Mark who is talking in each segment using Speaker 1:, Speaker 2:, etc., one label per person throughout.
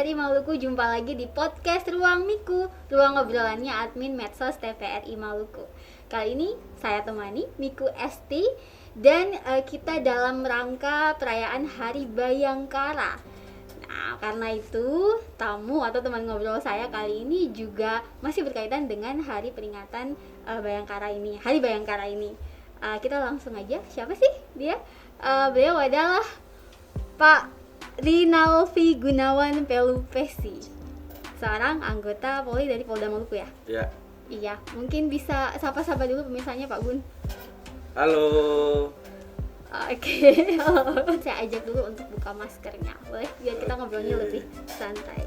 Speaker 1: TVRI Maluku, jumpa lagi di podcast Ruang Miku, ruang obrolannya admin medsos TVRI Maluku. Kali ini saya temani Miku Esti dan kita dalam rangka perayaan Hari Bayangkara. Nah, karena itu tamu atau teman ngobrol saya kali ini juga masih berkaitan dengan hari peringatan Bayangkara ini, Hari Bayangkara ini. Kita langsung aja, siapa sih dia? Beliau adalah Pak Rinalvi Gunawan Pelupesi, seorang anggota Polri dari Polda Maluku ya?
Speaker 2: Iya.
Speaker 1: Iya, mungkin bisa sapa-sapa dulu pemirsanya Pak Gun.
Speaker 2: Halo.
Speaker 1: Oke, saya ajak dulu untuk buka maskernya, boleh? Biar kita ngobrolnya lebih santai.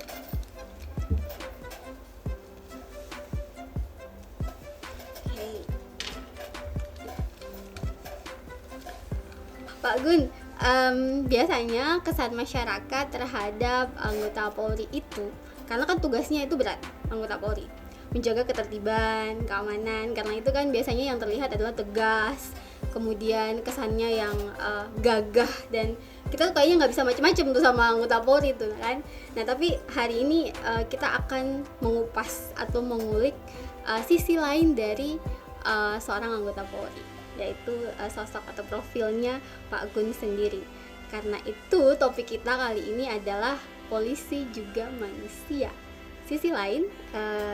Speaker 1: Oke. Pak Gun, biasanya kesan masyarakat terhadap anggota Polri itu, karena kan tugasnya itu berat, anggota Polri menjaga ketertiban, keamanan, karena itu kan biasanya yang terlihat adalah tegas, kemudian kesannya yang gagah, dan kita kayaknya nggak bisa macam-macam tuh sama anggota Polri itu kan. Nah tapi hari ini kita akan mengupas atau mengulik sisi lain dari seorang anggota Polri, yaitu sosok atau profilnya Pak Gun sendiri. Karena itu topik kita kali ini adalah polisi juga manusia, sisi lain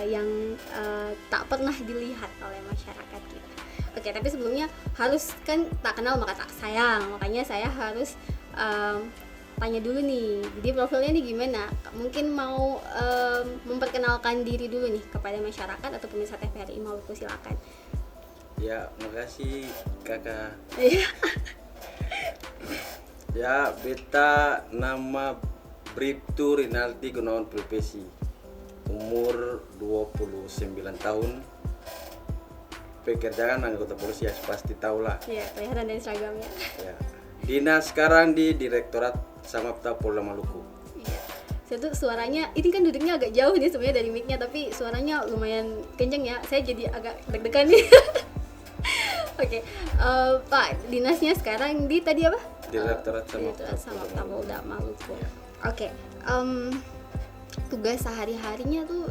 Speaker 1: yang tak pernah dilihat oleh masyarakat kita. Oke, tapi sebelumnya harus kan tak kenal maka tak sayang, makanya saya harus tanya dulu nih, jadi profilnya nih gimana? Mungkin mau memperkenalkan diri dulu nih kepada masyarakat atau pemirsa TVRI Maluku, silakan.
Speaker 2: Ya, makasih kakak.
Speaker 1: Iya.
Speaker 2: Ya, beta nama Bribtu Rinaldi Gunawan Pelupesi, umur 29 tahun, pekerjaan anggota polisi, ya pasti tahu lah.
Speaker 1: Iya, kelihatan dari seragamnya.
Speaker 2: Ya. Dinas sekarang di Direktorat Samapta Polda Maluku.
Speaker 1: Iya. Saya tuh suaranya, ini kan duduknya agak jauh nih sebenarnya dari mic-nya, tapi suaranya lumayan kenceng ya. Saya jadi agak deg-degan nih. Oke, Pak, dinasnya sekarang di tadi apa?
Speaker 2: Direktorat
Speaker 1: Samapta Polda Maluku.
Speaker 2: Ya.
Speaker 1: Oke, tugas sehari-harinya tuh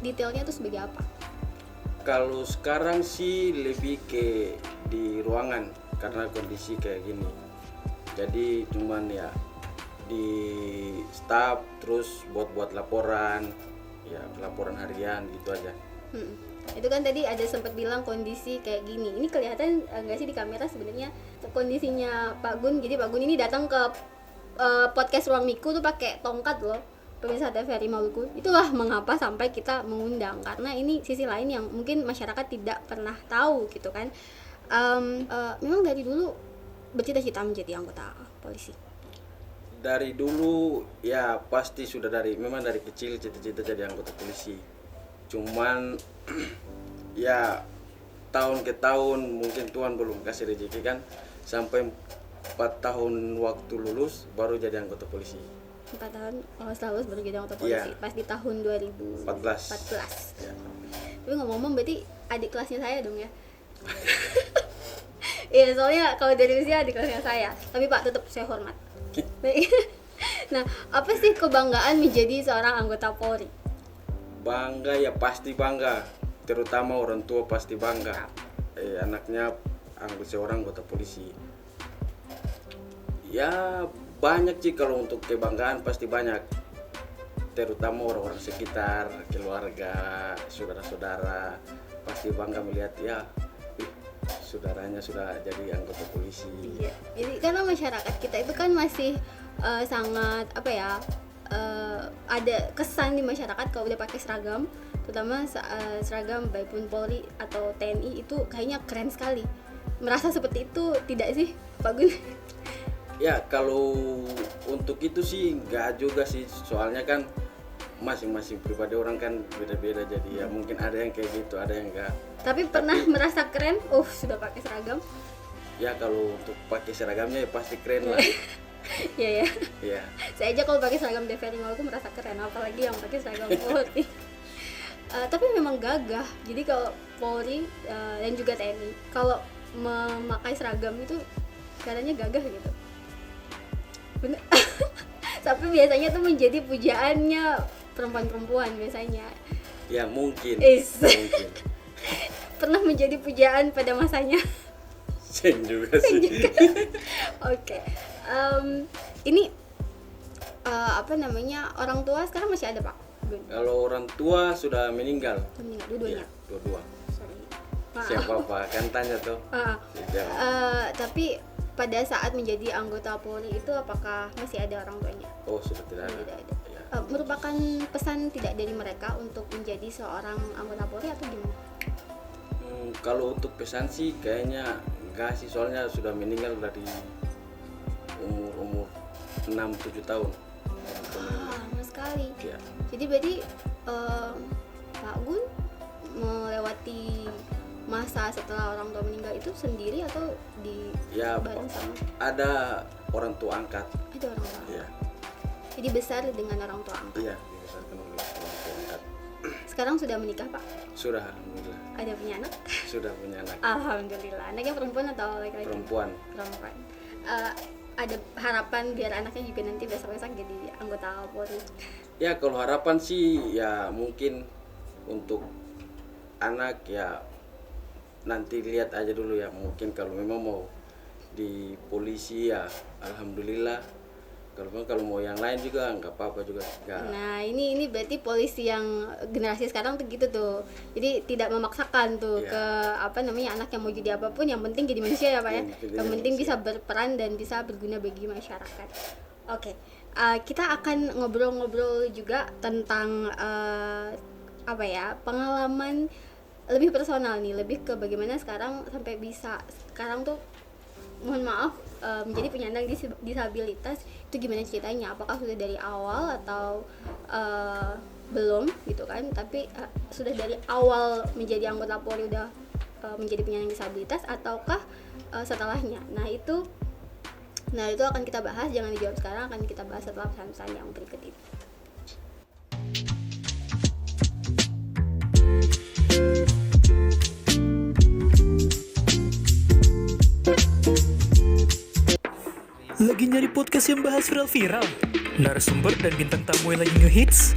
Speaker 1: detailnya tuh sebagai apa?
Speaker 2: Kalau sekarang sih lebih ke di ruangan karena kondisi kayak gini. Jadi cuman ya di staff, terus buat laporan, ya laporan harian gitu aja.
Speaker 1: Itu kan tadi ada sempat bilang kondisi kayak gini. Ini kelihatan nggak sih di kamera sebenarnya kondisinya Pak Gun. Jadi Pak Gun ini datang ke podcast Ruang Miku tuh pakai tongkat loh, pemirsa TVRI Maluku. Itulah mengapa sampai kita mengundang, karena ini sisi lain yang mungkin masyarakat tidak pernah tahu gitu kan. Memang dari dulu bercita-cita menjadi anggota polisi.
Speaker 2: Dari dulu ya pasti sudah memang dari kecil cita-cita jadi anggota polisi. Cuman ya tahun ke tahun mungkin Tuhan belum kasih rezeki kan, sampai 4 tahun waktu lulus baru jadi anggota polisi.
Speaker 1: 4 tahun setelah lulus baru jadi anggota polisi.
Speaker 2: Iya.
Speaker 1: Pas di tahun 2014.
Speaker 2: Ya.
Speaker 1: Tapi ngomong-ngomong berarti adik kelasnya saya dong ya. Iya, soalnya kalau dari usia adik kelasnya saya. Tapi Pak, tetap saya hormat. Nah, apa sih kebanggaan menjadi seorang anggota Polri?
Speaker 2: Bangga ya, pasti bangga. Terutama orang tua pasti bangga. Anaknya seorang anggota polisi. Ya banyak sih, kalau untuk kebanggaan pasti banyak. Terutama orang-orang sekitar, keluarga, saudara-saudara pasti bangga melihat ya saudaranya sudah jadi anggota polisi.
Speaker 1: Iya. Jadi karena masyarakat kita itu kan masih sangat apa ya, ada kesan di masyarakat kalau udah pakai seragam, terutama seragam baik pun Polri atau TNI itu kayaknya keren sekali. Merasa seperti itu tidak sih Pak Gun?
Speaker 2: Ya kalau untuk itu sih nggak juga sih, soalnya kan masing-masing pribadi orang kan beda-beda, jadi ya mungkin ada yang kayak gitu, ada yang enggak.
Speaker 1: Tapi pernah merasa keren? Sudah pakai seragam?
Speaker 2: Ya kalau untuk pakai seragamnya ya pasti keren lah.
Speaker 1: Iya ya.
Speaker 2: Iya.
Speaker 1: Saya aja kalau pakai seragam TVRI Maluku merasa keren, apalagi yang pakai seragam Polri. Tapi memang gagah. Jadi kalau Polri dan juga TNI kalau memakai seragam itu katanya gagah gitu. Bener. Sampai biasanya tuh menjadi pujaannya perempuan-perempuan biasanya.
Speaker 2: Ya mungkin.
Speaker 1: Mungkin. Pernah menjadi pujaan pada masanya.
Speaker 2: Sen juga sih.
Speaker 1: Oke. Ini orang tua sekarang masih ada, Pak Gun?
Speaker 2: Kalau orang tua sudah meninggal.
Speaker 1: Meninggal dua-duanya.
Speaker 2: Ya, dua-dua.
Speaker 1: Sorry.
Speaker 2: Siapa Pak? Kan tanya tuh.
Speaker 1: Tapi pada saat menjadi anggota Polri itu apakah masih ada orang tuanya?
Speaker 2: Oh, sudah tidak ada.
Speaker 1: Tidak ada.
Speaker 2: Ya.
Speaker 1: Merupakan pesan tidak dari mereka untuk menjadi seorang anggota Polri atau gimana?
Speaker 2: Kalau untuk pesan sih kayaknya enggak sih, soalnya sudah meninggal dari umur 6-7 tahun.
Speaker 1: Lama sekali.
Speaker 2: Ya.
Speaker 1: Jadi berarti Pak Gun melewati masa setelah orang tua meninggal itu sendiri atau di bareng sama?
Speaker 2: Ada orang tua angkat.
Speaker 1: Ada orang tua.
Speaker 2: Ya.
Speaker 1: Jadi besar dengan orang tua angkat.
Speaker 2: Iya, dibesarkan oleh orang tua angkat.
Speaker 1: Sekarang sudah menikah, Pak?
Speaker 2: Sudah, alhamdulillah.
Speaker 1: Ada punya anak?
Speaker 2: Sudah punya anak.
Speaker 1: Alhamdulillah. Anaknya perempuan atau laki-laki?
Speaker 2: Perempuan.
Speaker 1: Ada harapan biar anaknya juga nanti besok-besok jadi anggota Polri?
Speaker 2: Ya, kalau harapan sih ya mungkin untuk anak ya nanti lihat aja dulu ya, mungkin kalau memang mau di polisi ya alhamdulillah, kalau mau yang lain juga nggak apa-apa juga.
Speaker 1: Nah ini berarti polisi yang generasi sekarang tuh gitu tuh, jadi tidak memaksakan tuh ke anak yang mau jadi apapun, yang penting jadi manusia ya Pak ya, yang penting bisa berperan dan bisa berguna bagi masyarakat. Oke. Kita akan ngobrol-ngobrol juga tentang pengalaman lebih personal nih, lebih ke bagaimana sekarang sampai bisa sekarang tuh mohon maaf menjadi penyandang disabilitas itu gimana ceritanya, apakah sudah dari awal atau belum gitu kan, tapi sudah dari awal menjadi anggota Polri udah menjadi penyandang disabilitas ataukah setelahnya. Nah itu akan kita bahas, jangan dijawab sekarang, akan kita bahas setelah pesan-pesan yang berikut ini.
Speaker 3: Lagi nyari podcast yang bahas viral-viral, narasumber dan bintang tamu yang lagi nge-hits?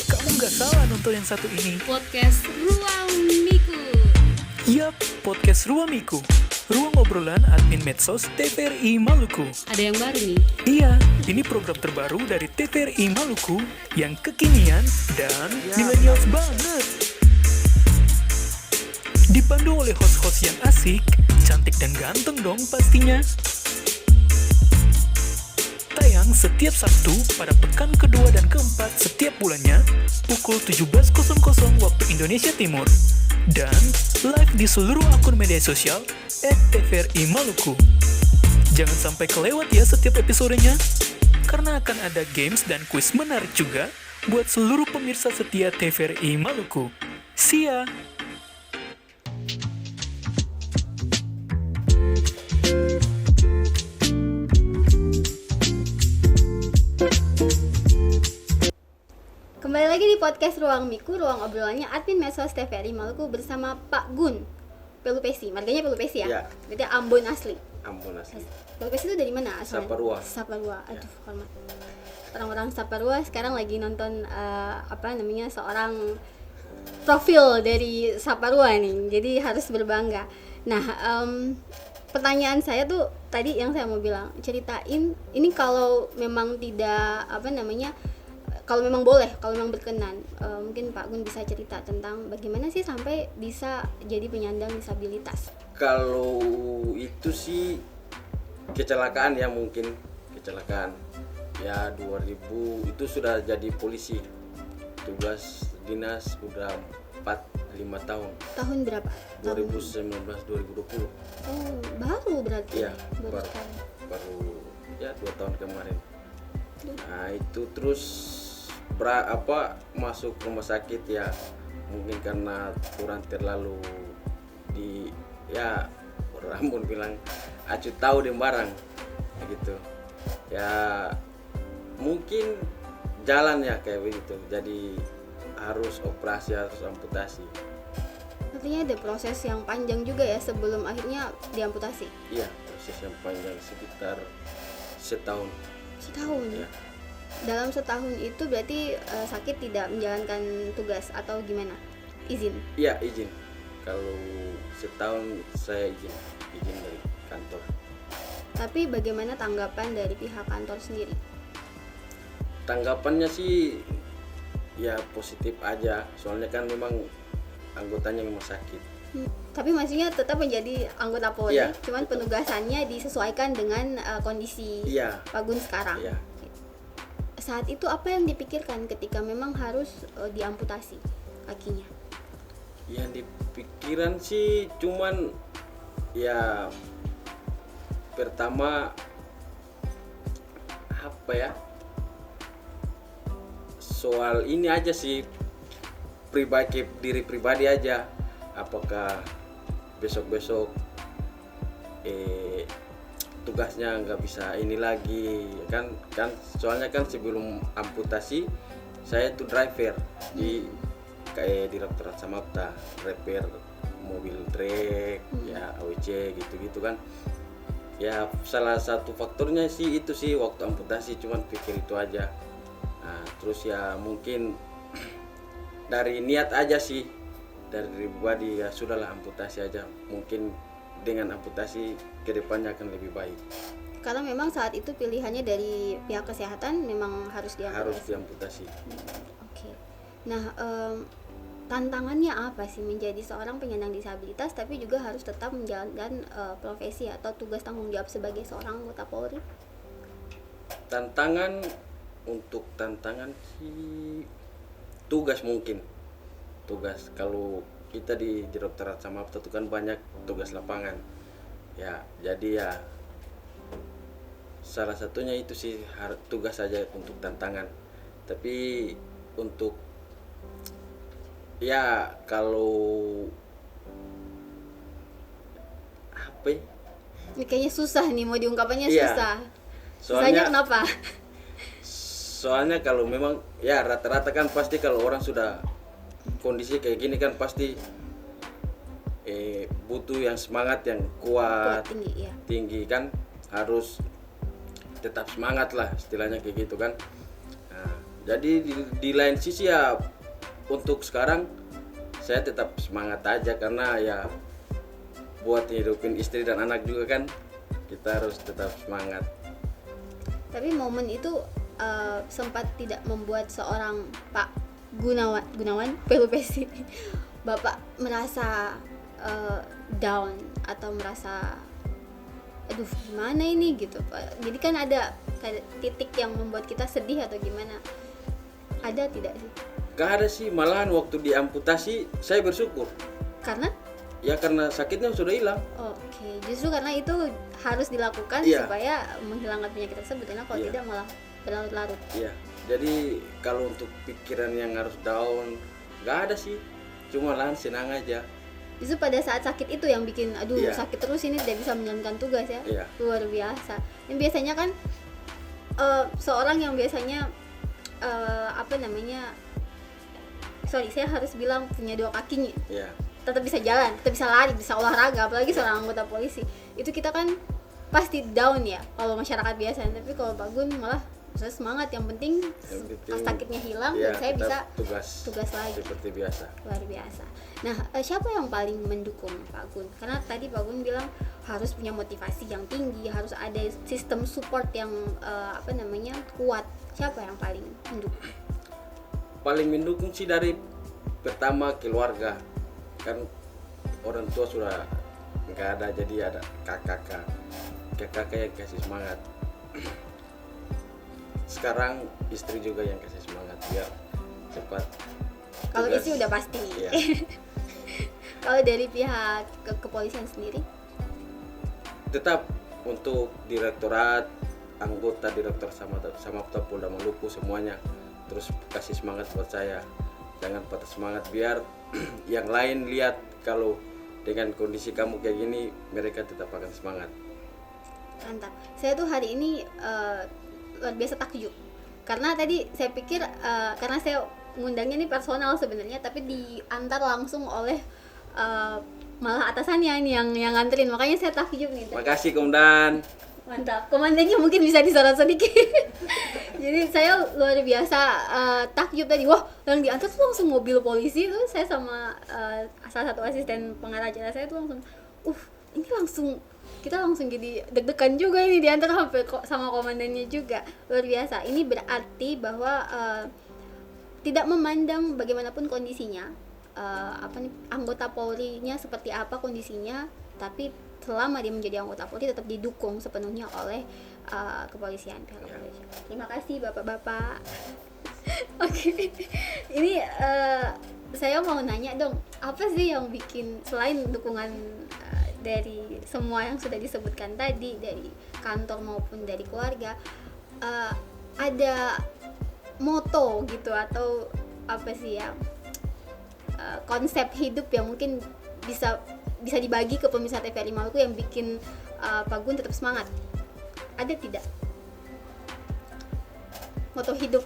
Speaker 3: Kamu nggak salah nonton yang satu ini.
Speaker 4: Podcast Ruang Miku.
Speaker 3: Yap, podcast Ruang Miku. Ruang obrolan admin medsos TVRI Maluku.
Speaker 4: Ada yang baru nih?
Speaker 3: Iya, ini program terbaru dari TVRI Maluku yang kekinian dan milenials banget. Dipandu oleh host-host yang asik, cantik dan ganteng dong pastinya. Tayang setiap Sabtu pada pekan kedua dan keempat setiap bulannya pukul 17.00 waktu Indonesia Timur. Dan live di seluruh akun media sosial @TVRI Maluku. Jangan sampai kelewat ya setiap episodenya, karena akan ada games dan kuis menarik juga buat seluruh pemirsa setia TVRI Maluku. See ya!
Speaker 1: Kembali lagi di podcast Ruang Miku, ruang obrolannya admin medsos TVRI Maluku bersama Pak Gun Pelupesi, marganya Pelupesi ya?
Speaker 2: Ya.
Speaker 1: Berarti Ambon asli.
Speaker 2: Ambon asli.
Speaker 1: Pelupesi itu dari mana asalnya?
Speaker 2: Saparua.
Speaker 1: Aduh, hormat. Orang-orang Saparua sekarang lagi nonton seorang profil dari Saparua nih, jadi harus berbangga. Nah, pertanyaan saya tuh tadi yang saya mau bilang, ceritain ini kalau memang tidak kalau memang boleh, kalau memang berkenan, mungkin Pak Gun bisa cerita tentang bagaimana sih sampai bisa jadi penyandang disabilitas.
Speaker 2: Kalau itu sih kecelakaan ya, mungkin kecelakaan ya 2000 itu sudah jadi polisi, tugas dinas udah 4-5 tahun.
Speaker 1: Tahun berapa?
Speaker 2: 2019-2020.
Speaker 1: Oh, baru berarti.
Speaker 2: Iya, baru ya 2 tahun kemarin. Nah itu terus masuk rumah sakit ya, mungkin karena kurang terlalu orang pun bilang acu tahu deh barang gitu ya, mungkin jalan ya kayak begitu, jadi harus operasi, harus amputasi.
Speaker 1: Artinya ada proses yang panjang juga ya sebelum akhirnya diamputasi.
Speaker 2: Iya, proses yang panjang sekitar setahun
Speaker 1: ya. Dalam setahun itu berarti sakit tidak menjalankan tugas atau gimana? Izin.
Speaker 2: Iya, izin. Kalau setahun saya izin dari kantor.
Speaker 1: Tapi bagaimana tanggapan dari pihak kantor sendiri?
Speaker 2: Tanggapannya sih ya positif aja, soalnya kan memang anggotanya memang sakit.
Speaker 1: Tapi maksudnya tetap menjadi anggota Polri,
Speaker 2: Iya,
Speaker 1: cuman
Speaker 2: betul.
Speaker 1: penugasannya disesuaikan dengan kondisi
Speaker 2: Iya.
Speaker 1: Pak Gun sekarang.
Speaker 2: Iya.
Speaker 1: Saat itu apa yang dipikirkan ketika memang harus diamputasi kakinya?
Speaker 2: Yang dipikiran sih cuman ya pertama apa ya, soal ini aja sih, diri pribadi aja, apakah besok tugasnya nggak bisa ini lagi kan soalnya kan sebelum amputasi saya tuh driver di kayak Direktorat Samapta, repair mobil trek ya AWC gitu kan. Ya salah satu faktornya sih itu sih waktu amputasi, cuman pikir itu aja. Nah, terus ya mungkin dari niat aja sih, dari pribadi ya sudahlah amputasi aja, mungkin dengan amputasi kedepannya akan lebih baik.
Speaker 1: Karena memang saat itu pilihannya dari pihak kesehatan memang harus
Speaker 2: Harus
Speaker 1: diamputasi.
Speaker 2: diamputasi.
Speaker 1: Oke. Nah, tantangannya apa sih menjadi seorang penyandang disabilitas tapi juga harus tetap menjalankan profesi atau tugas tanggung jawab sebagai seorang anggota Polri?
Speaker 2: Tantangan sih tugas, mungkin tugas. Kalau kita di Direktorat Samapta itu kan banyak tugas lapangan ya, jadi ya salah satunya itu sih tugas saja untuk tantangan. Tapi untuk ya kalau apa ya?
Speaker 1: Ini kayaknya susah nih, mau diungkapannya
Speaker 2: Iya.
Speaker 1: susah.
Speaker 2: Soalnya
Speaker 1: Susahnya kenapa?
Speaker 2: Soalnya kalau memang ya rata-rata kan pasti kalau orang sudah kondisi kayak gini kan pasti butuh yang semangat, yang kuat,
Speaker 1: Tinggi ya.
Speaker 2: tinggi kan, harus tetap semangat lah istilahnya kayak gitu kan. Nah, jadi di lain sisi ya untuk sekarang saya tetap semangat aja, karena ya buat hidupin istri dan anak juga kan, kita harus tetap semangat.
Speaker 1: Tapi momen itu sempat tidak membuat seorang Pak Gunawan Pelupesi Bapak merasa down atau merasa aduh gimana ini gitu Pak. Jadi kan ada titik yang membuat kita sedih atau gimana? Ada tidak sih?
Speaker 2: Gak ada sih, malahan waktu diamputasi saya bersyukur.
Speaker 1: Karena
Speaker 2: Karena sakitnya sudah hilang.
Speaker 1: Oke, justru karena itu harus dilakukan
Speaker 2: Iya.
Speaker 1: supaya menghilangkan penyakit tersebut, karena kalau
Speaker 2: Iya.
Speaker 1: tidak malah berlarut-larut.
Speaker 2: Iya, jadi kalau untuk pikiran yang harus down nggak ada sih, cuma lahan senang aja.
Speaker 1: Justru pada saat sakit itu yang bikin aduh
Speaker 2: Iya.
Speaker 1: sakit terus ini tidak bisa menjalankan tugas ya.
Speaker 2: Iya.
Speaker 1: Luar biasa. Yang biasanya kan seorang yang biasanya saya harus bilang punya dua kaki nih,
Speaker 2: Iya,
Speaker 1: tetap bisa jalan, tetap bisa lari, bisa olahraga, apalagi seorang anggota polisi. Itu kita kan pasti down ya kalau masyarakat biasa, tapi kalau Pak Gun malah saya semangat, yang penting pas sakitnya hilang
Speaker 2: iya,
Speaker 1: dan saya
Speaker 2: tetap
Speaker 1: bisa tugas lagi.
Speaker 2: seperti biasa.
Speaker 1: Luar biasa. Nah, siapa yang paling mendukung Pak Gun? Karena tadi Pak Gun bilang harus punya motivasi yang tinggi, harus ada sistem support yang kuat. Siapa yang paling mendukung?
Speaker 2: Paling mendukung sih dari pertama keluarga, kan orang tua sudah nggak ada, jadi ada kakak yang kasih semangat. Sekarang istri juga yang kasih semangat biar cepat.
Speaker 1: Kalau
Speaker 2: tugas.
Speaker 1: istri udah pasti.
Speaker 2: Iya.
Speaker 1: Kalau dari pihak kepolisian sendiri?
Speaker 2: Tetap untuk direktorat, anggota direktur Samapta Polda Maluku semuanya terus kasih semangat buat saya, jangan patah semangat, biar yang lain lihat kalau dengan kondisi kamu kayak gini mereka tetap akan semangat.
Speaker 1: Mantap. Saya tuh hari ini luar biasa takjub, karena tadi saya pikir karena saya ngundangnya ini personal sebenarnya, tapi diantar langsung oleh malah atasannya ini yang nganterin, makanya saya takjub nih.
Speaker 2: Makasih Komdan.
Speaker 1: Mantap, komandannya mungkin bisa disorot sedikit. Jadi saya luar biasa takjub tadi, wah yang diantar tuh langsung mobil polisi tuh. Saya sama salah satu asisten pengarah acara saya tuh langsung, ini langsung kita langsung jadi deg-degan juga ini diantar sama komandannya juga. Luar biasa. Ini berarti bahwa tidak memandang bagaimanapun kondisinya, anggota Polri-nya seperti apa kondisinya, tapi selama dia menjadi anggota Polri tetap didukung sepenuhnya oleh kepolisian. Terima kasih bapak-bapak. Oke. Ini saya mau nanya dong, apa sih yang bikin selain dukungan dari semua yang sudah disebutkan tadi, dari kantor maupun dari keluarga, ada moto gitu atau apa sih ya, konsep hidup yang mungkin bisa dibagi ke pemirsa TVRI Maluku yang bikin Pak Gun tetap semangat? Ada tidak moto hidup?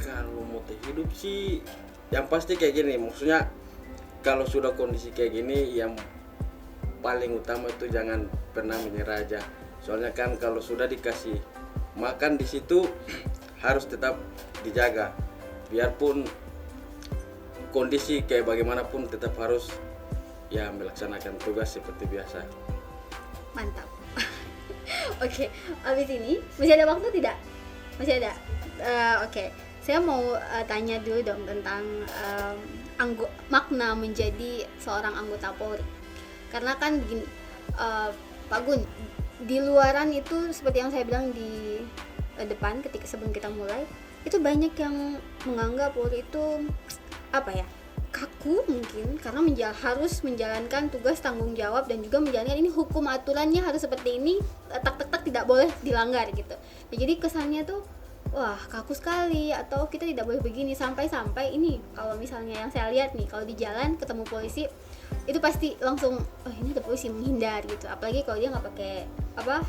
Speaker 2: Kalau moto hidup sih yang pasti kayak gini, maksudnya kalau sudah kondisi kayak gini yang paling utama itu jangan pernah menyerah aja. Soalnya kan kalau sudah dikasih makan di situ harus tetap dijaga. Biarpun kondisi kayak bagaimanapun tetap harus ya melaksanakan tugas seperti biasa.
Speaker 1: Mantap. Oke, abis ini masih ada waktu tidak? Masih ada. Oke. Saya mau tanya dulu dong tentang makna menjadi seorang anggota Polri. Karena kan begini, Pak Gun, di luaran itu seperti yang saya bilang di depan sebelum kita mulai, itu banyak yang menganggap Polri itu apa ya, kaku mungkin, karena harus menjalankan tugas tanggung jawab dan juga menjalankan ini hukum aturannya harus seperti ini, tak tidak boleh dilanggar gitu. Nah, jadi kesannya tuh wah kaku sekali, atau kita tidak boleh begini, sampai ini kalau misalnya yang saya lihat nih, kalau di jalan ketemu polisi itu pasti langsung ini ada polisi, menghindar gitu, apalagi kalau dia nggak pakai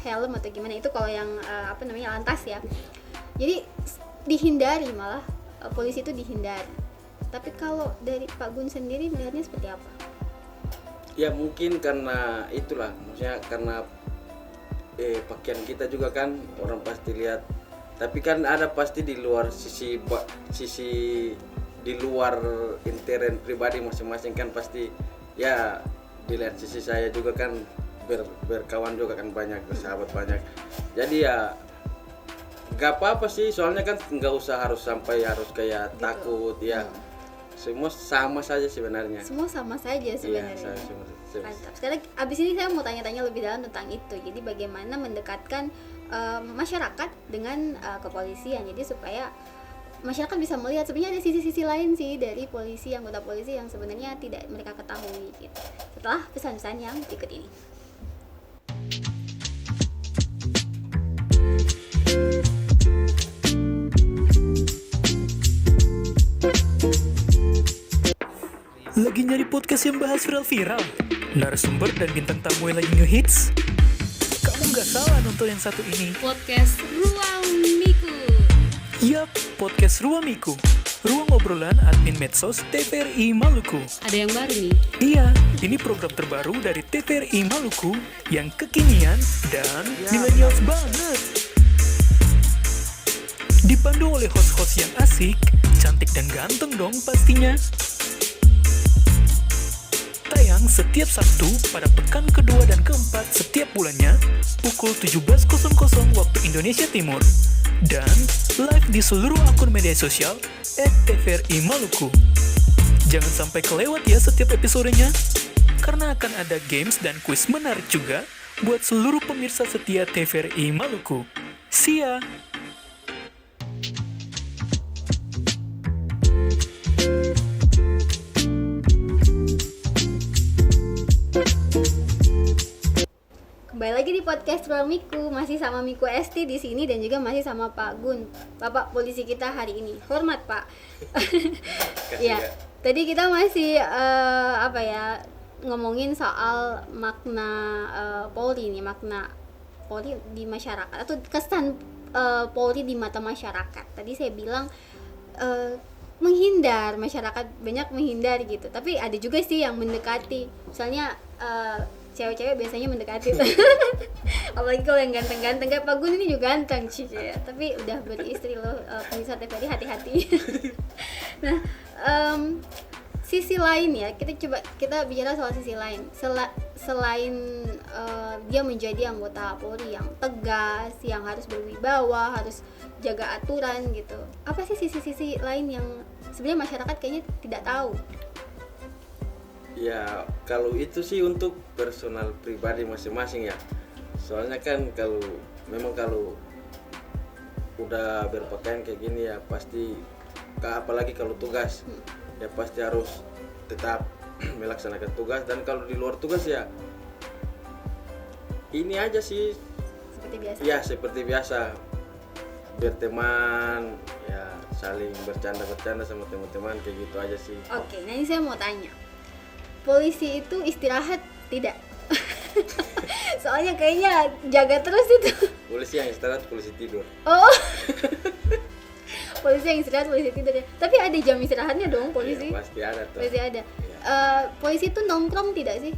Speaker 1: helm atau gimana, itu kalau yang lantas ya, jadi dihindari, malah polisi itu dihindari. Tapi kalau dari Pak Gun sendiri melihatnya seperti apa?
Speaker 2: Ya mungkin karena itulah, maksudnya karena pakaian kita juga kan orang pasti lihat. Tapi kan ada pasti di luar sisi di luar intern pribadi masing-masing kan pasti ya dilihat sisi saya juga kan berkawan juga kan banyak, bersahabat banyak. Jadi ya gak apa-apa sih, soalnya kan nggak usah harus kayak gitu. Takut ya. Semua sama saja sebenarnya.
Speaker 1: Semua sama saja sebenarnya. Iya, mantap. Sekarang abis ini saya mau tanya-tanya lebih dalam tentang itu. Jadi bagaimana mendekatkan masyarakat dengan kepolisian. Jadi supaya masyarakat bisa melihat sebenarnya ada sisi-sisi lain sih dari polisi, anggota polisi yang sebenarnya tidak mereka ketahui gitu. Setelah pesan-pesan yang berikut ini.
Speaker 3: Lagi nyari podcast yang bahas viral-viral, narasumber dan bintang tamu yang lagi nge-hits? Kamu gak salah nonton yang satu ini.
Speaker 4: Podcast Ruang Miku.
Speaker 3: Yap, podcast Ruang Miku, ruang obrolan admin medsos TVRI Maluku.
Speaker 4: Ada yang baru nih.
Speaker 3: Iya, ini program terbaru dari TVRI Maluku yang kekinian dan millennials banget. Dipandu oleh host-host yang asik, cantik dan ganteng dong pastinya. Tayang setiap Sabtu pada pekan kedua dan keempat setiap bulannya pukul 17.00 waktu Indonesia Timur, dan live di seluruh akun media sosial @tvri Maluku. Jangan sampai kelewat ya setiap episodenya, karena akan ada games dan kuis menarik juga buat seluruh pemirsa setia TVRI Maluku. See ya!
Speaker 1: Kembali lagi di podcast Ruang Miku, masih sama Miku Esti di sini dan juga masih sama Pak Gun, Bapak polisi kita hari ini. Hormat, Pak. Ya, tadi kita masih ngomongin soal makna Polri nih, makna Polri di masyarakat atau kesan Polri di mata masyarakat. Tadi saya bilang menghindar, masyarakat banyak menghindar gitu. Tapi ada juga sih yang mendekati. Misalnya cewek-cewek biasanya mendekati. Apalagi kalau yang ganteng-ganteng kayak Pak Gun ini juga ganteng sih ya. Tapi udah beristri loh, pemirsa TVRI hati-hati. Nah, sisi lain ya, kita bicara soal sisi lain. Selain dia menjadi anggota Polri yang tegas, yang harus berwibawa, harus jaga aturan gitu. Apa sih sisi-sisi lain yang sebenarnya masyarakat kayaknya tidak tahu?
Speaker 2: Ya kalau itu sih untuk personal pribadi masing-masing ya. Soalnya kan kalau udah berpakaian kayak gini ya pasti, apalagi kalau tugas ya pasti harus tetap melaksanakan tugas. Dan kalau di luar tugas ya ini aja sih
Speaker 1: Seperti biasa.
Speaker 2: ya seperti biasa, berteman ya, saling bercanda sama teman-teman kayak gitu aja sih.
Speaker 1: Oke, nah ini saya mau tanya. Polisi itu istirahat tidak? Soalnya kayaknya jaga terus itu.
Speaker 2: Polisi yang istirahat, polisi tidur.
Speaker 1: Oh. Polisi yang istirahat, polisi tidur ya. Tapi ada jam istirahatnya dong polisi.
Speaker 2: Ya, pasti ada tuh.
Speaker 1: Pasti ada.
Speaker 2: Iya.
Speaker 1: Polisi itu nongkrong tidak sih?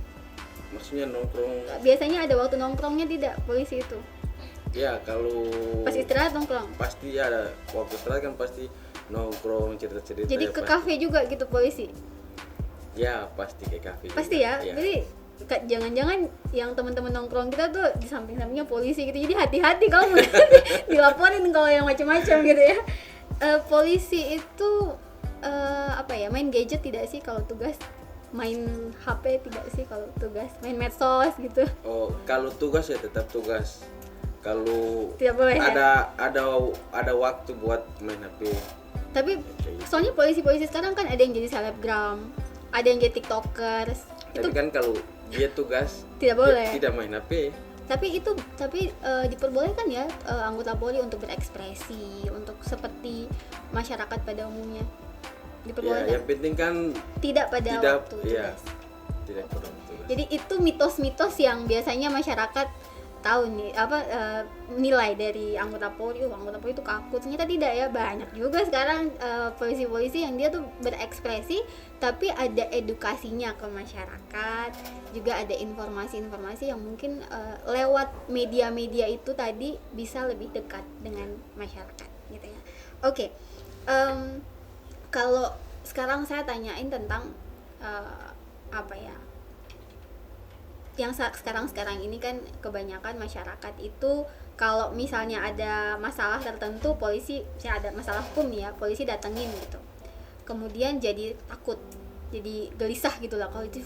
Speaker 2: Maksudnya nongkrong?
Speaker 1: Biasanya ada waktu nongkrongnya tidak polisi itu?
Speaker 2: Ya kalau
Speaker 1: Pas istirahat nongkrong.
Speaker 2: pasti ada waktu istirahat kan pasti nongkrong, cerita-cerita.
Speaker 1: Jadi
Speaker 2: ya,
Speaker 1: ke
Speaker 2: pasti.
Speaker 1: kafe juga gitu polisi?
Speaker 2: Ya pasti ke kafe.
Speaker 1: Pasti
Speaker 2: juga.
Speaker 1: ya. Jadi jangan-jangan yang teman-teman nongkrong kita tuh di samping-sampingnya polisi gitu. Jadi hati-hati kamu dilaporin kalau yang macam-macam gitu ya. Polisi itu apa ya, main gadget tidak sih kalau tugas? Main HP tidak sih kalau tugas? Main medsos gitu?
Speaker 2: Oh, kalau tugas ya tetap tugas. Kalau
Speaker 1: Tidak boleh ya?
Speaker 2: ada waktu buat main HP.
Speaker 1: Tapi soalnya polisi-polisi sekarang kan ada yang jadi selebgram, ada yang jadi tiktokers.
Speaker 2: Tapi kan kalau dia tugas
Speaker 1: Tidak boleh.
Speaker 2: dia tidak main HP.
Speaker 1: Tapi diperbolehkan ya anggota Polri untuk berekspresi, untuk seperti masyarakat pada umumnya.
Speaker 2: Ya,
Speaker 1: Diperbolehkan.
Speaker 2: yang penting kan
Speaker 1: Tidak pada waktu
Speaker 2: iya,
Speaker 1: tugas.
Speaker 2: tidak pada waktu tugas.
Speaker 1: Jadi itu mitos-mitos yang biasanya masyarakat tahu nih nilai dari anggota Polri. Anggota Polri itu kaku. Ternyata tidak ya, banyak juga sekarang polisi-polisi yang dia tuh berekspresi tapi ada edukasinya ke masyarakat, juga ada informasi-informasi yang mungkin lewat media-media itu tadi bisa lebih dekat dengan masyarakat gitu ya. Oke. Kalau sekarang saya tanyain tentang apa ya, yang sekarang ini kan kebanyakan masyarakat itu kalau misalnya ada masalah tertentu, polisi, misalnya ada masalah hukum nih ya, polisi datengin gitu, kemudian jadi takut, jadi gelisah gitu lah kalau itu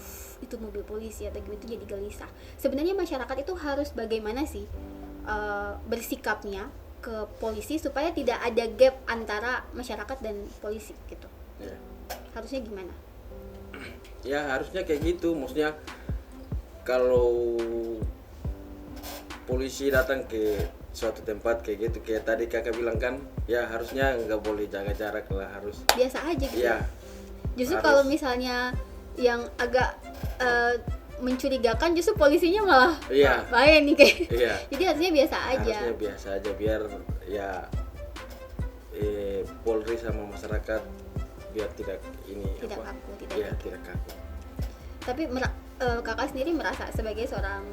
Speaker 1: mobil polisi atau gitu, jadi gelisah. Sebenarnya masyarakat itu harus bagaimana sih bersikapnya ke polisi supaya tidak ada gap antara masyarakat dan polisi gitu?
Speaker 2: Ya.
Speaker 1: Harusnya gimana?
Speaker 2: Ya harusnya kayak gitu, maksudnya kalau polisi datang ke suatu tempat kayak gitu, kayak tadi kakak bilang kan, ya harusnya nggak boleh jaga jarak lah, harus
Speaker 1: Biasa aja gitu.
Speaker 2: ya.
Speaker 1: Justru
Speaker 2: harus.
Speaker 1: kalau misalnya yang agak mencurigakan, justru polisinya malah
Speaker 2: Iya.
Speaker 1: bahaya nih kayak.
Speaker 2: Iya.
Speaker 1: Jadi harusnya biasa aja.
Speaker 2: Harusnya biasa aja biar ya Polri sama masyarakat biar tidak ini
Speaker 1: Tidak
Speaker 2: apa?
Speaker 1: kaku, tidak
Speaker 2: Ya,
Speaker 1: kaku.
Speaker 2: tidak kaku.
Speaker 1: Tapi kakak sendiri merasa sebagai seorang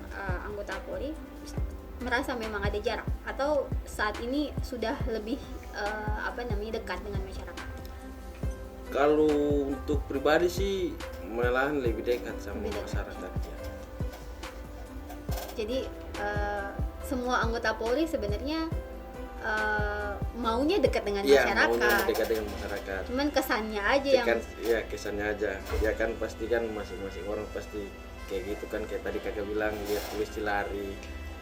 Speaker 1: anggota Polri merasa memang ada jarak atau saat ini sudah lebih dekat dengan masyarakat?
Speaker 2: Kalau untuk pribadi sih malahan lebih dekat sama
Speaker 1: Lebih dekat.
Speaker 2: masyarakat ya.
Speaker 1: Jadi semua anggota Polri sebenarnya maunya dekat dengan
Speaker 2: Iya,
Speaker 1: masyarakat.
Speaker 2: maunya dekat dengan masyarakat.
Speaker 1: Cuman kesannya aja yang
Speaker 2: Kan ya kesannya aja. Ya kan pasti kan masing-masing orang pasti kayak gitu kan, kayak tadi kakak bilang lihat polisi lari,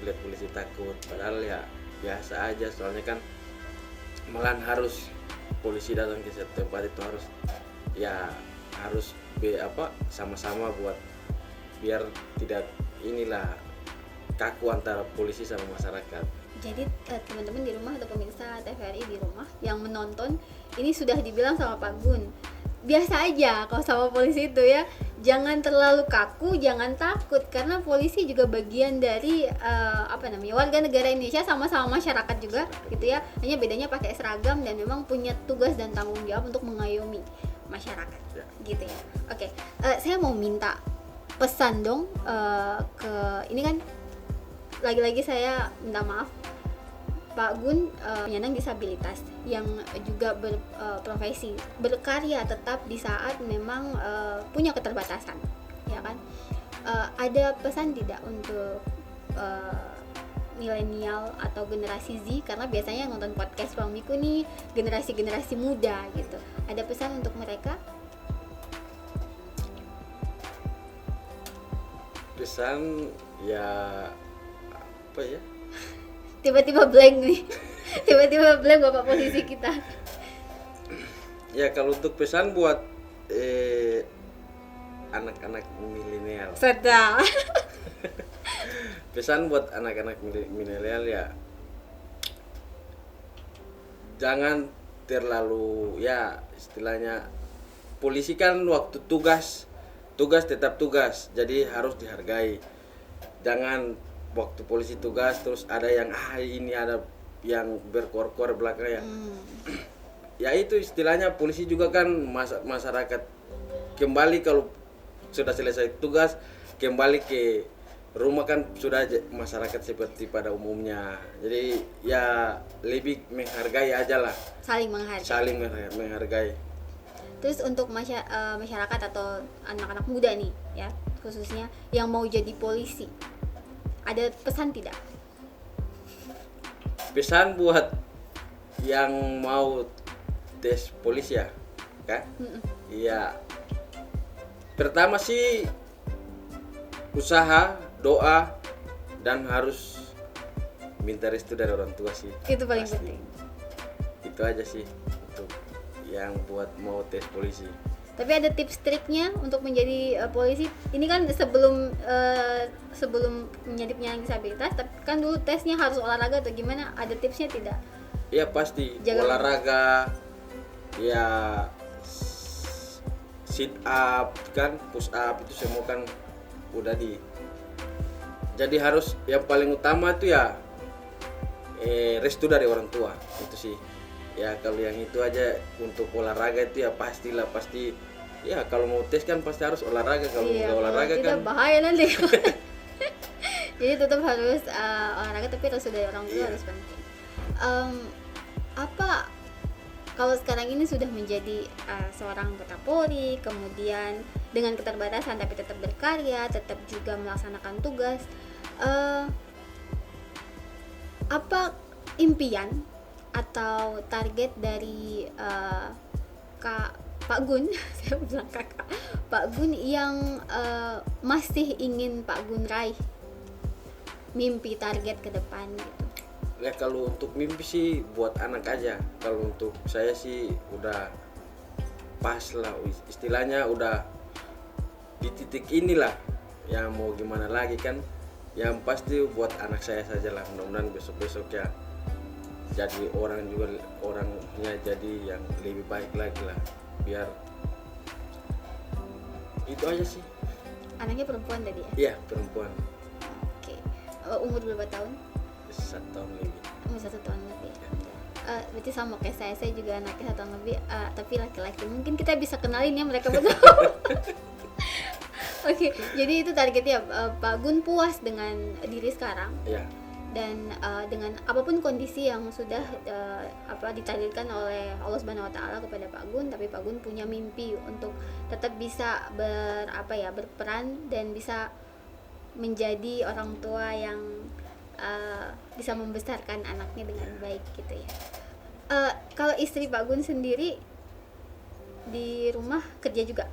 Speaker 2: lihat polisi takut. Padahal ya biasa aja, soalnya kan malahan harus polisi datang ke satu tempat itu harus sama-sama buat biar tidak inilah kaku antara polisi sama masyarakat.
Speaker 1: Jadi teman-teman di rumah atau pemirsa TVRI di rumah yang menonton ini sudah dibilang sama Pak Gun, biasa aja kalau sama polisi itu ya, jangan terlalu kaku, jangan takut karena polisi juga bagian dari warga negara Indonesia, sama-sama masyarakat juga gitu ya, hanya bedanya pakai seragam dan memang punya tugas dan tanggung jawab untuk mengayomi masyarakat
Speaker 2: Ya.
Speaker 1: gitu ya. Oke, saya mau minta pesan dong ke ini kan, lagi-lagi saya minta maaf, Pak Gun penyandang disabilitas yang juga berprofesi berkarya tetap di saat memang punya keterbatasan, ya kan? Ada pesan tidak untuk milenial atau generasi Z, karena biasanya yang nonton podcast Ruang Miku nih generasi muda gitu, ada pesan untuk mereka?
Speaker 2: Pesan ya apa ya?
Speaker 1: Tiba-tiba blank nih. Tiba-tiba blank Bapak posisi kita.
Speaker 2: Ya kalau untuk pesan buat anak-anak milenial.
Speaker 1: Sedang.
Speaker 2: Pesan buat anak-anak milenial ya, jangan terlalu, ya istilahnya polisi kan waktu tugas tetap tugas, jadi harus dihargai. Jangan waktu polisi tugas terus ada yang ini ada yang berkor-kor belakang ya. Ya itu istilahnya polisi juga kan masyarakat, kembali kalau sudah selesai tugas kembali ke rumah kan sudah masyarakat seperti pada umumnya. Jadi ya lebih menghargai aja lah.
Speaker 1: Saling menghargai.
Speaker 2: Saling menghargai.
Speaker 1: Terus untuk masyarakat atau anak-anak muda nih ya, khususnya yang mau jadi polisi, ada pesan tidak?
Speaker 2: Pesan buat yang mau tes polisi ya, kan? Iya. Pertama sih usaha, doa, dan harus minta restu dari orang tua sih.
Speaker 1: Itu paling
Speaker 2: Pasti.
Speaker 1: penting.
Speaker 2: Itu aja sih untuk yang buat mau tes polisi.
Speaker 1: Tapi ada tips triknya untuk menjadi polisi. Ini kan sebelum menjadi penyandang disabilitas, tapi kan dulu tesnya harus olahraga atau gimana? Ada tipsnya tidak?
Speaker 2: Iya pasti.
Speaker 1: Jangan-
Speaker 2: Olahraga, ya sit up kan, push up itu semua kan udah jadi harus yang paling utama itu ya restu dari orang tua itu sih. Ya kalau yang itu aja. Untuk olahraga itu ya pasti ya kalau mau tes kan pasti harus olahraga. Kalau nggak olahraga
Speaker 1: tidak
Speaker 2: kan
Speaker 1: bahaya nanti. Jadi tetap harus olahraga, tapi restu dari orang tua
Speaker 2: Iya.
Speaker 1: harus penting. Apa kalau sekarang ini sudah menjadi seorang anggota Polri, kemudian dengan keterbatasan tapi tetap berkarya, tetap juga melaksanakan tugas, apa impian atau target dari Pak Gun, saya bilang kakak, Pak Gun yang masih ingin Pak Gun raih, mimpi target ke depan gitu?
Speaker 2: ya kalau untuk mimpi sih buat anak aja. Kalau untuk saya sih udah pas lah, istilahnya udah di titik inilah. Ya mau gimana lagi kan, yang pasti buat anak saya saja lah. Mudah-mudahan besok-besok ya jadi orangnya jadi yang lebih baik lagi lah, biar itu aja sih.
Speaker 1: Anaknya perempuan tadi ya?
Speaker 2: Iya perempuan.
Speaker 1: Oke. Umur berapa tahun?
Speaker 2: 1 tahun lebih.
Speaker 1: Umur 1 tahun lebih. Berarti sama kayak saya juga anaknya 1 tahun lebih, tapi laki-laki. Mungkin kita bisa kenalin ya mereka berdua. Oke, jadi itu targetnya, Pak Gun puas dengan diri sekarang
Speaker 2: Iya.
Speaker 1: dan dengan apapun kondisi yang sudah ditakdirkan oleh Allah Subhanahu Wa Taala kepada Pak Gun, tapi Pak Gun punya mimpi untuk tetap bisa berperan dan bisa menjadi orang tua yang bisa membesarkan anaknya dengan baik gitu ya. Kalau istri Pak Gun sendiri di rumah kerja juga?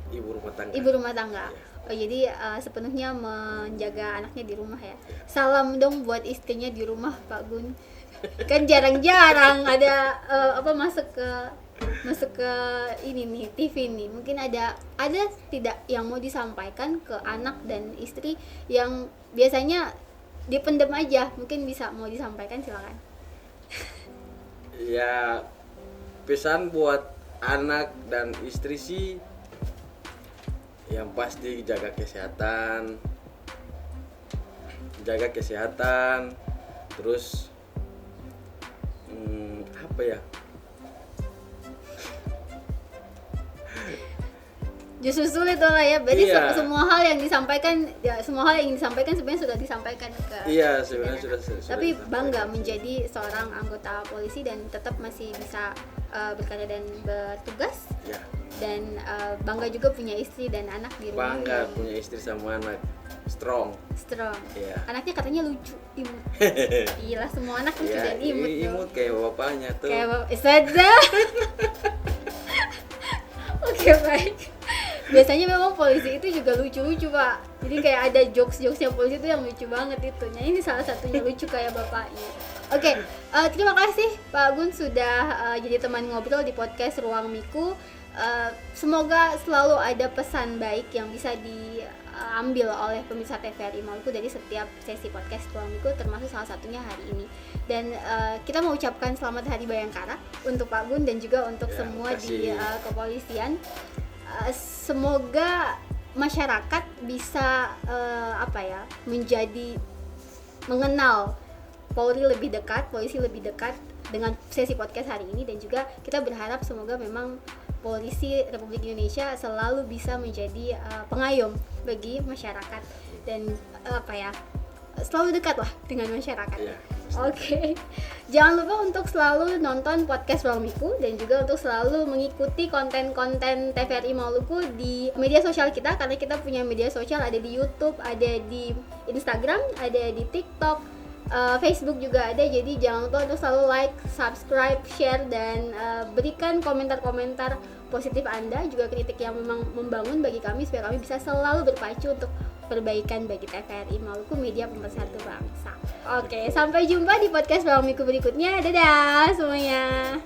Speaker 2: Ibu rumah tangga.
Speaker 1: Ibu rumah tangga. Oh, jadi sepenuhnya menjaga anaknya di rumah ya. Salam dong buat istrinya di rumah Pak Gun. Kan jarang-jarang ada masuk ke ini nih TV nih. Mungkin ada tidak yang mau disampaikan ke anak dan istri yang biasanya dipendam aja, mungkin bisa mau disampaikan, silakan.
Speaker 2: Ya pesan buat anak dan istri sih yang pasti jaga kesehatan, terus apa ya,
Speaker 1: Justru sulit lah ya. Berarti
Speaker 2: Iya.
Speaker 1: semua hal yang disampaikan sebenarnya sudah disampaikan ke
Speaker 2: Iya, sebenarnya
Speaker 1: pidana.
Speaker 2: sudah
Speaker 1: Tapi
Speaker 2: disampaikan.
Speaker 1: bangga menjadi seorang anggota polisi dan tetap masih bisa berkarya dan bertugas,
Speaker 2: Ya,
Speaker 1: dan bangga juga punya istri dan anak di rumah
Speaker 2: bangga
Speaker 1: yang
Speaker 2: punya istri sama anak strong.
Speaker 1: strong.
Speaker 2: Iya.
Speaker 1: Anaknya katanya lucu, imut. Gila, semua anak lucu
Speaker 2: Ya,
Speaker 1: dan imut tuh.
Speaker 2: imut kayak bapaknya tuh.
Speaker 1: Kayak Sada. Oke, baik. Biasanya memang polisi itu juga lucu-lucu, Pak. Jadi kayak ada jokes-jokesnya polisi itu yang lucu banget itu. Nah, ini salah satunya lucu kayak bapaknya. Oke, terima kasih Pak Gun sudah jadi teman ngobrol di podcast Ruang Miku. Semoga selalu ada pesan baik yang bisa diambil oleh pemirsa TVRI Maluku dari setiap sesi podcast Ruang Miku, termasuk salah satunya hari ini. Dan kita mau ucapkan selamat Hari Bayangkara untuk Pak Gun dan juga untuk
Speaker 2: Ya,
Speaker 1: semua di
Speaker 2: makasih.
Speaker 1: kepolisian. Semoga masyarakat bisa mengenal Polri lebih dekat, polisi lebih dekat dengan sesi podcast hari ini, dan juga kita berharap semoga memang polisi Republik Indonesia selalu bisa menjadi pengayom bagi masyarakat dan selalu dekat lah dengan masyarakat.
Speaker 2: Iya.
Speaker 1: Oke. Jangan lupa untuk selalu nonton podcast Ruang Miku dan juga untuk selalu mengikuti konten-konten TVRI Maluku di media sosial kita, karena kita punya media sosial, ada di YouTube, ada di Instagram, ada di TikTok, Facebook juga ada. Jadi jangan lupa untuk selalu like, subscribe, share, dan berikan komentar-komentar positif Anda, juga kritik yang memang membangun bagi kami, supaya kami bisa selalu berpacu untuk perbaikan bagi TVRI Maluku, media pemersatu bangsa. Oke, sampai jumpa di podcast Ruang Miku berikutnya. Dadah semuanya.